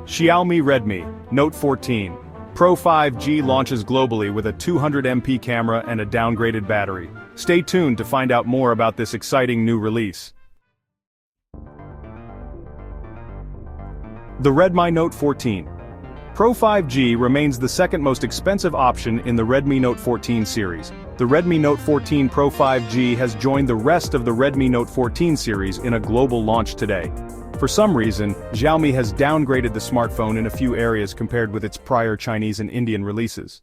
Xiaomi Redmi Note 14 Pro 5G launches globally with a 200MP camera and a downgraded battery. Stay tuned to find out more about this exciting new release. The Redmi Note 14 Pro 5G remains the second most expensive option in the Redmi Note 14 series. The Redmi Note 14 Pro 5G has joined the rest of the Redmi Note 14 series in a global launch today. For some reason, Xiaomi has downgraded the smartphone in a few areas compared with its prior Chinese and Indian releases.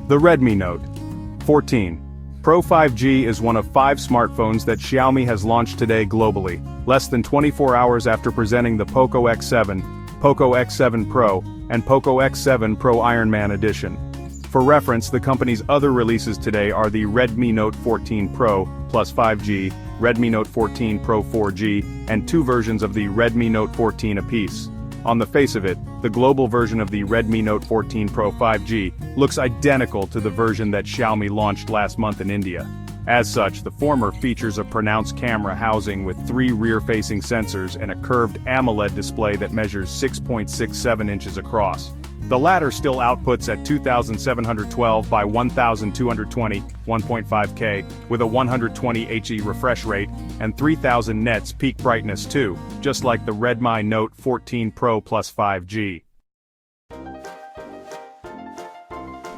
The Redmi Note 14 Pro 5G is one of 5 smartphones that Xiaomi has launched today globally, less than 24 hours after presenting the Poco X7, Poco X7 Pro, and Poco X7 Pro Ironman Edition. For reference, the company's other releases today are the Redmi Note 14 Pro plus 5G, Redmi Note 14 Pro 4G, and 2 versions of the Redmi Note 14 apiece. On the face of it, the global version of the Redmi Note 14 Pro 5G looks identical to the version that Xiaomi launched last month in India. As such, the former features a pronounced camera housing with 3 rear-facing sensors and a curved AMOLED display that measures 6.67 inches across. The latter still outputs at 2712 by 1220, 1.5K, with a 120 Hz refresh rate, and 3000 nits peak brightness too, just like the Redmi Note 14 Pro plus 5G.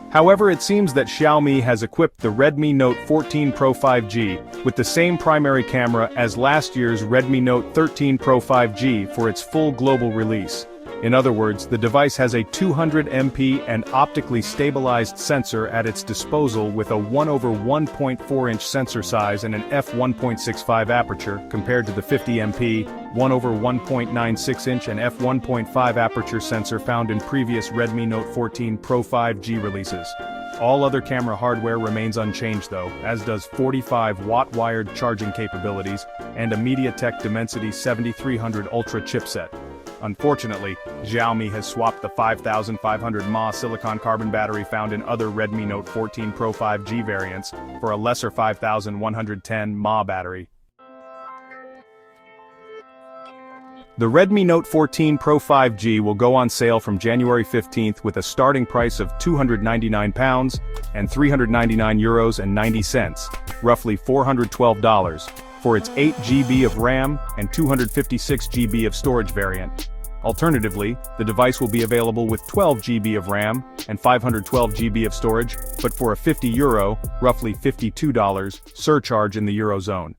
However, it seems that Xiaomi has equipped the Redmi Note 14 Pro 5G with the same primary camera as last year's Redmi Note 13 Pro 5G for its full global release. In other words, the device has a 200MP and optically stabilized sensor at its disposal with a 1/1.4-inch sensor size and an f1.65 aperture compared to the 50MP, 1/1.96-inch and f1.5 aperture sensor found in previous Redmi Note 14 Pro 5G releases. All other camera hardware remains unchanged though, as does 45-watt wired charging capabilities and a MediaTek Dimensity 7300 Ultra chipset. Unfortunately, Xiaomi has swapped the 5500 mAh silicon carbon battery found in other Redmi Note 14 Pro 5G variants for a lesser 5110 mAh battery. The Redmi Note 14 Pro 5G will go on sale from January 15th with a starting price of £299 and €399.90, roughly $412. For its 8GB of RAM and 256GB of storage variant. Alternatively, the device will be available with 12GB of RAM and 512GB of storage, but for a €50, roughly $52, surcharge in the Eurozone.